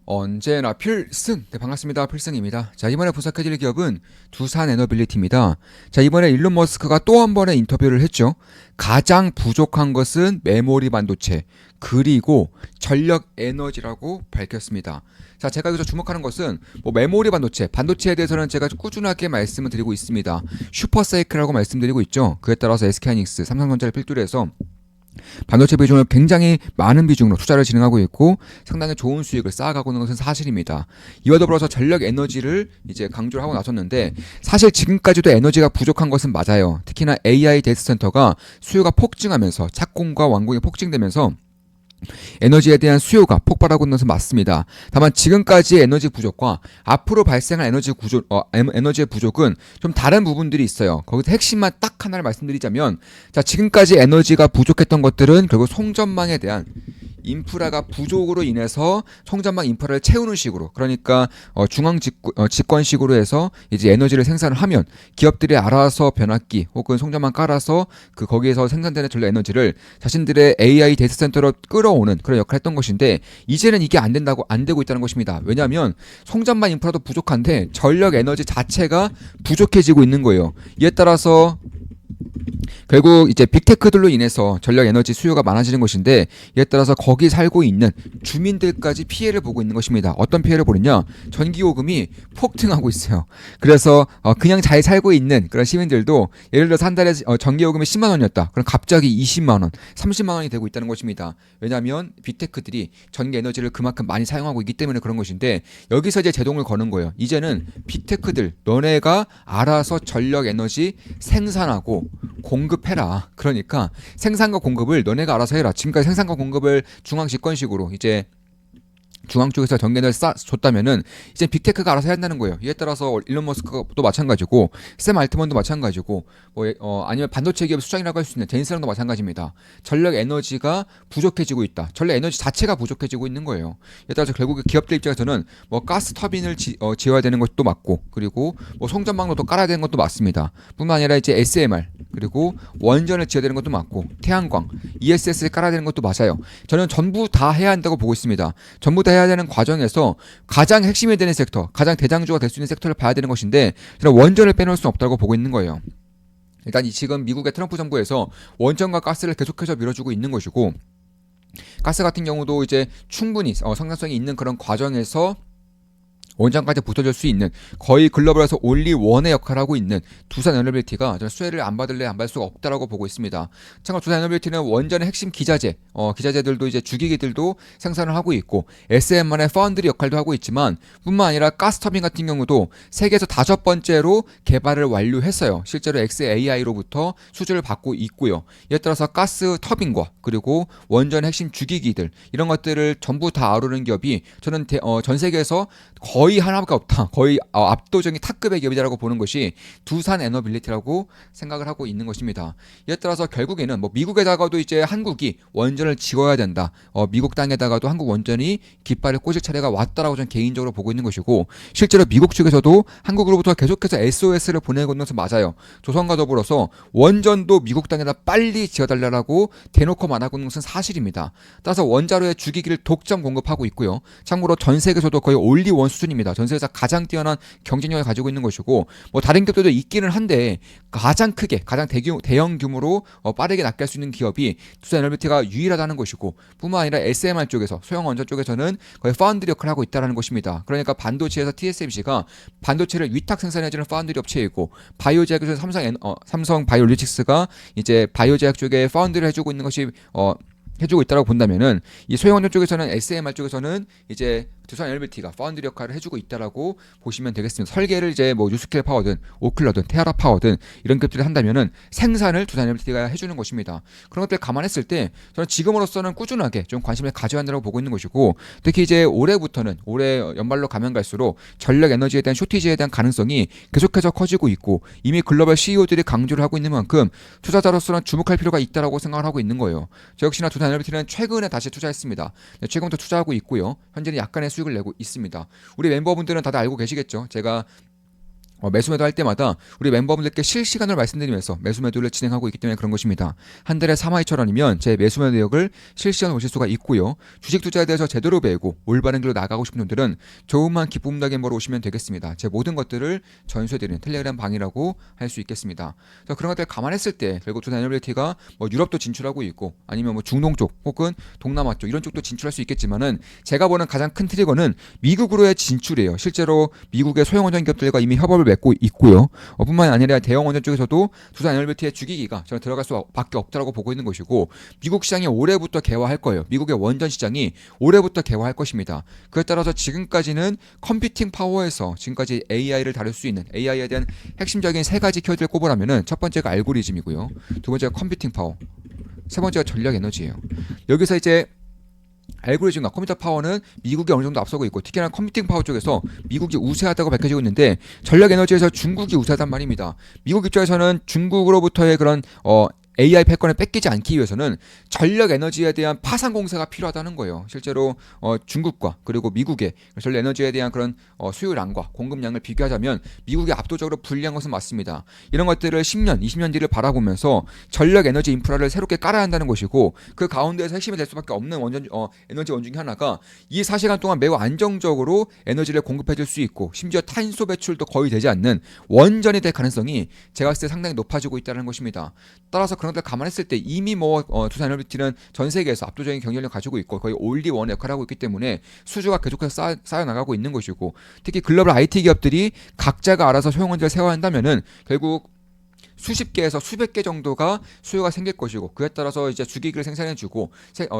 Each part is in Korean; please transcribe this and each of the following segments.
언제나 필승! 네, 반갑습니다. 필승입니다. 자, 이번에 분석해드릴 기업은 두산에너빌리티입니다. 자, 이번에 일론 머스크가 또 한 번의 인터뷰를 했죠. 가장 부족한 것은 메모리 반도체, 그리고 전력 에너지라고 밝혔습니다. 자, 제가 여기서 주목하는 것은 메모리 반도체, 반도체에 대해서는 제가 꾸준하게 말씀을 드리고 있습니다. 슈퍼사이클이라고 말씀드리고 있죠. 그에 따라서 SK하이닉스, 삼성전자를 필두로 해서 반도체 비중을 굉장히 많은 비중으로 투자를 진행하고 있고 상당히 좋은 수익을 쌓아가고 있는 것은 사실입니다. 이와 더불어서 전력 에너지를 이제 강조를 하고 나섰는데 사실 지금까지도 에너지가 부족한 것은 맞아요. 특히나 AI 데이터 센터가 수요가 폭증하면서 착공과 완공이 폭증되면서 에너지에 대한 수요가 폭발하고 있는 것은 맞습니다. 다만 지금까지의 에너지 부족과 앞으로 발생할 에너지의 부족은 좀 다른 부분들이 있어요. 거기서 핵심만 딱 하나를 말씀드리자면, 자, 지금까지 에너지가 부족했던 것들은 결국 송전망에 대한 인프라가 부족으로 인해서 송전망 인프라를 채우는 식으로, 그러니까 집권식으로 해서 이제 에너지를 생산을 하면 기업들이 알아서 변압기 혹은 송전망 깔아서 거기에서 생산되는 전력 에너지를 자신들의 AI 데이터 센터로 끌어오는 그런 역할을 했던 것인데, 이제는 이게 안 되고 있다는 것입니다. 왜냐하면 송전망 인프라도 부족한데 전력 에너지 자체가 부족해지고 있는 거예요. 이에 따라서 결국 이제 빅테크들로 인해서 전력 에너지 수요가 많아지는 것인데, 이에 따라서 거기 살고 있는 주민들까지 피해를 보고 있는 것입니다. 어떤 피해를 보느냐? 전기요금이 폭등하고 있어요. 그래서 그냥 잘 살고 있는 그런 시민들도 예를 들어서 한 달에 전기요금이 10만 원이었다. 그럼 갑자기 20만 원, 30만 원이 되고 있다는 것입니다. 왜냐하면 빅테크들이 전기 에너지를 그만큼 많이 사용하고 있기 때문에 그런 것인데, 여기서 이제 제동을 거는 거예요. 이제는 빅테크들 너네가 알아서 전력 에너지 생산하고 공급해라. 그러니까 생산과 공급을 너네가 알아서 해라. 지금까지 생산과 공급을 중앙 집권식으로 이제 중앙 쪽에서 전개를 줬다면은 이제 빅테크가 알아서 해야 한다는 거예요. 이에 따라서 일론 머스크도 마찬가지고 샘 알트먼도 마찬가지고 아니면 반도체 기업 수장이라고 할 수 있는 제인스랑도 마찬가지입니다. 전력 에너지가 부족해지고 있다. 전력 에너지 자체가 부족해지고 있는 거예요. 이에 따라서 결국 기업들 입장에서는 가스 터빈을 지어야 되는 것도 맞고, 그리고 송전망도 더 깔아야 되는 것도 맞습니다. 뿐만 아니라 이제 SMR, 그리고 원전을 지어야 되는 것도 맞고, 태양광, ESS를 깔아야 되는 것도 맞아요. 저는 전부 다 해야 한다고 보고 있습니다. 전부 다 해야 되는 과정에서 가장 핵심이 되는 섹터, 가장 대장주가 될 수 있는 섹터를 봐야 되는 것인데, 저는 원전을 빼놓을 수 없다고 보고 있는 거예요. 일단 지금 미국의 트럼프 정부에서 원전과 가스를 계속해서 밀어주고 있는 것이고, 가스 같은 경우도 이제 충분히 성장성이 있는 그런 과정에서 원전까지 붙어줄 수 있는 거의 글로벌에서 올리 원의 역할을 하고 있는 두산에너빌리티가 저는 수혜를 안 받을래 안 받을 수가 없다라고 보고 있습니다. 참고로 두산에너빌리티는 원전의 핵심 기자재, 기자재들도 이제 주기기들도 생산을 하고 있고, SM만의 파운드리 역할도 하고 있지만, 뿐만 아니라 가스터빈 같은 경우도 세계에서 5번째로 개발을 완료했어요. 실제로 XAI로부터 수주를 받고 있고요. 이에 따라서 가스 터빈과 그리고 원전 핵심 주기기들, 이런 것들을 전부 다 아우르는 기업이 저는 전 세계에서 거의 하나밖에 없다. 거의 압도적인 탑급의 기업이라고 보는 것이 두산에너빌리티라고 생각을 하고 있는 것입니다. 이에 따라서 결국에는 미국에다가도 이제 한국이 원전을 지어야 된다. 미국 땅에다가도 한국 원전이 깃발을 꽂을 차례가 왔다라고 저는 개인적으로 보고 있는 것이고, 실제로 미국 측에서도 한국으로부터 계속해서 SOS를 보내고 있는 것은 맞아요. 조선과 더불어서 원전도 미국 땅에다 빨리 지어달라고 대놓고 말하고 있는 것은 사실입니다. 따라서 원자로의 주기기를 독점 공급하고 있고요. 참고로 전 세계에서도 거의 올리원 수준입니다. 전 세계에서 가장 뛰어난 경쟁력을 가지고 있는 것이고, 다른 기업들도 있기는 한데 가장 크게 가장 대형 규모로 빠르게 낚일 수 있는 기업이 두산에너빌리티가 유일하다는 것이고, 뿐만 아니라 SMR 쪽에서 소형 원전 쪽에서는 거의 파운드리 역할을 하고 있다는 것입니다. 그러니까 반도체에서 TSMC가 반도체를 위탁 생산해주는 파운드리 업체이고, 바이오제약에서 삼성 바이오로직스가 이제 바이오제약 쪽에 파운드리를 해주고 있는 것이 해주고 있다고 본다면은, 이 소형 원전 쪽에서는 SMR 쪽에서는 이제 두산에너빌리티가 파운드리 역할을 해주고 있다라고 보시면 되겠습니다. 설계를 이제 뉴스케일 파워든 오클러든 테아라 파워든 이런 기업들이 한다면은 생산을 두산에너빌리티가 해주는 것입니다. 그런 것들 감안했을 때 저는 지금으로서는 꾸준하게 좀 관심을 가져야 한다고 보고 있는 것이고, 특히 이제 올해 연말로 가면 갈수록 전력 에너지에 대한 쇼티지에 대한 가능성이 계속해서 커지고 있고, 이미 글로벌 CEO들이 강조를 하고 있는 만큼 투자자로서는 주목할 필요가 있다라고 생각을 하고 있는 거예요. 저 역시나 두산에너빌리티는 최근에 다시 투자했습니다. 최근부터 투자하고 있고요. 현재는 약간의 수익을 내고 있습니다. 우리 멤버분들은 다들 알고 계시겠죠. 제가 매수 매도 할 때마다 우리 멤버분들께 실시간으로 말씀드리면서 매수 매도를 진행하고 있기 때문에 그런 것입니다. 한 달에 42,000원이면 제 매수 매도 내역을 실시간으로 보실 수가 있고요. 주식 투자에 대해서 제대로 배우고 올바른 길로 나가고 싶은 분들은 조금만 기쁨나게 보러 오시면 되겠습니다. 제 모든 것들을 전수해드리는 텔레그램 방이라고 할 수 있겠습니다. 그래서 그런 것들을 감안했을 때 결국 두산 에너빌리티가 뭐 유럽도 진출하고 있고 아니면 뭐 중동 쪽 혹은 동남아 쪽 이런 쪽도 진출할 수 있겠지만은 제가 보는 가장 큰 트리거는 미국으로의 진출이에요. 실제로 미국의 소형원전 기업들과 이미 협업을 맺고 있고요. 뿐만 아니라 대형원전 쪽에서도 두산 에너빌리티의 주기기가 저는 들어갈 수밖에 없다고 보고 있는 것이고 미국 시장이 올해부터 개화할 거예요. 미국의 원전 시장이 올해부터 개화할 것입니다. 그에 따라서 지금까지는 컴퓨팅 파워에서 지금까지 AI를 다룰 수 있는 AI에 대한 핵심적인 세 가지 키워드를 꼽으라면은 첫 번째가 알고리즘이고요. 두 번째가 컴퓨팅 파워. 세 번째가 전력 에너지예요. 여기서 이제 알고리즘과 컴퓨터 파워는 미국이 어느 정도 앞서고 있고 특히나 컴퓨팅 파워 쪽에서 미국이 우세하다고 밝혀지고 있는데 전력 에너지에서 중국이 우세하단 말입니다. 미국 입장에서는 중국으로부터의 그런 AI 패권을 뺏기지 않기 위해서는 전력 에너지에 대한 파산 공세가 필요하다는 거예요. 실제로 중국과 그리고 미국의 전력 에너지에 대한 그런 수요량과 공급량을 비교하자면 미국이 압도적으로 불리한 것은 맞습니다. 이런 것들을 10년, 20년 뒤를 바라보면서 전력 에너지 인프라를 새롭게 깔아야 한다는 것이고 그 가운데에서 핵심이 될 수밖에 없는 에너지 원 중에 하나가 24시간 동안 매우 안정적으로 에너지를 공급해 줄 수 있고 심지어 탄소 배출도 거의 되지 않는 원전이 될 가능성이 제가 봤을 때 상당히 높아지고 있다는 것입니다. 따라서 그런 것들 감안했을 때 이미 두산 에너빌리티는 전 세계에서 압도적인 경쟁력을 가지고 있고 거의 올리원 역할을 하고 있기 때문에 수주가 계속해서 쌓여 나가고 있는 것이고 특히 글로벌 IT 기업들이 각자가 알아서 소형원전을 세워야 한다면은 결국 수십 개에서 수백 개 정도가 수요가 생길 것이고 그에 따라서 이제 주기기를 생산해주고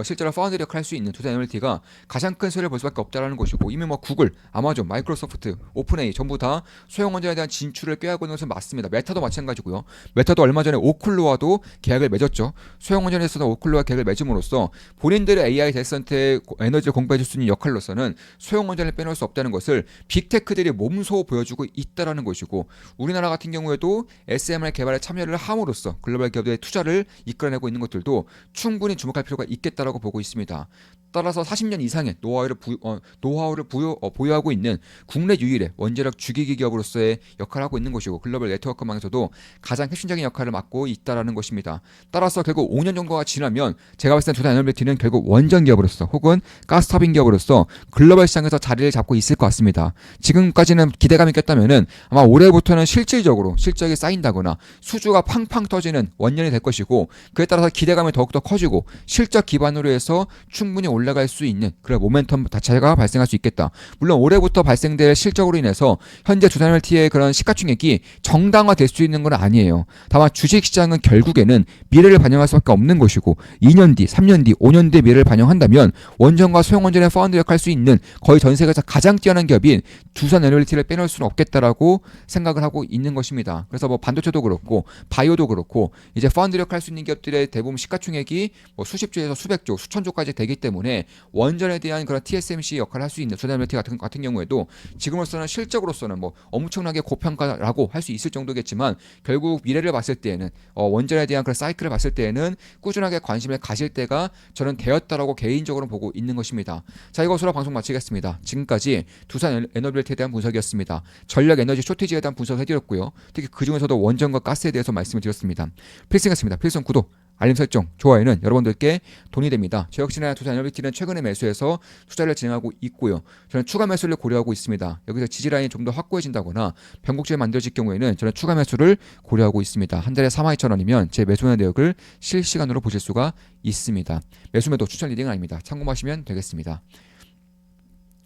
실제로 파운드리 역할을 할 수 있는 두산 에너빌리티가 가장 큰 수요를 볼 수밖에 없다라는 것이고 이미 뭐 구글, 아마존, 마이크로소프트, 오픈AI 전부 다 소형원전에 대한 진출을 꾀하고 있는 것은 맞습니다. 메타도 마찬가지고요. 메타도 얼마 전에 오클루와도 계약을 맺었죠. 소형원전에서도 오클루와 계약을 맺음으로써 본인들의 AI 데이터 센터에 에너지를 공급해줄 수 있는 역할로서는 소형원전을 빼놓을 수 없다는 것을 빅테크들이 몸소 보여주고 있다라는 것이고 우리나라 같은 경우에도 SMR 개발에 참여를 함으로써 글로벌 기업들의 투자를 이끌어내고 있는 것들도 충분히 주목할 필요가 있겠다라고 보고 있습니다. 따라서 40년 이상의 노하우를 보유하고 있는 국내 유일의 원자력 주기기 기업으로서의 역할을 하고 있는 것이고 글로벌 네트워크망에서도 가장 핵심적인 역할을 맡고 있다라는 것입니다. 따라서 결국 5년 정도가 지나면 제가 봤을 때 두산 에너빌리티는 결국 원전 기업으로서 혹은 가스 터빈 기업으로서 글로벌 시장에서 자리를 잡고 있을 것 같습니다. 지금까지는 기대감이 꼈다면은 아마 올해부터는 실질적으로 실적이 쌓인다거나 수주가 팡팡 터지는 원년이 될 것이고 그에 따라서 기대감이 더욱더 커지고 실적 기반으로 해서 충분히 올라갈 수 있는 그런 모멘텀 자체가 발생할 수 있겠다. 물론 올해부터 발생될 실적으로 인해서 현재 두산 에너빌리티의 그런 시가총액이 정당화될 수 있는 건 아니에요. 다만 주식시장은 결국에는 미래를 반영할 수밖에 없는 것이고 2년 뒤, 3년 뒤, 5년 뒤 미래를 반영한다면 원전과 소형원전의 파운드 역할을 할 수 있는 거의 전 세계에서 가장 뛰어난 기업인 두산 에너빌리티를 빼놓을 수는 없겠다라고 생각을 하고 있는 것입니다. 그래서 뭐 반도체도 그렇고 바이오도 그렇고 이제 파운드 역할을 할 수 있는 기업들의 대부분 시가총액이 뭐 수십조에서 수백조, 수천조까지 되기 때문에 원전에 대한 그런 TSMC 역할을 할 수 있는 두산 에너빌리티 같은 경우에도 지금으로서는 실적으로서는 뭐 엄청나게 고평가라고 할 수 있을 정도겠지만 결국 미래를 봤을 때에는 원전에 대한 그런 사이클을 봤을 때에는 꾸준하게 관심을 가질 때가 저는 되었다라고 개인적으로 보고 있는 것입니다. 자, 이것으로 방송 마치겠습니다. 지금까지 두산 에너빌리티에 대한 분석이었습니다. 전력 에너지 쇼티지에 대한 분석을 해드렸고요. 특히 그중에서도 원전과 가스에 대해서 말씀을 드렸습니다. 필승했습니다. 필승 구독, 알림 설정, 좋아요는 여러분들께 돈이 됩니다. 저 역시나 두산 에너빌리티는 최근에 매수해서 투자를 진행하고 있고요. 저는 추가 매수를 고려하고 있습니다. 여기서 지지라인이 좀 더 확고해진다거나 변곡점이 만들어질 경우에는 저는 추가 매수를 고려하고 있습니다. 한 달에 42,000원이면 제 매수의 내역을 실시간으로 보실 수가 있습니다. 매수 매도 추천 리딩은 아닙니다. 참고하시면 되겠습니다.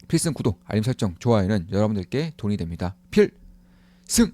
필승 구독, 알림 설정, 좋아요는 여러분들께 돈이 됩니다. 필승!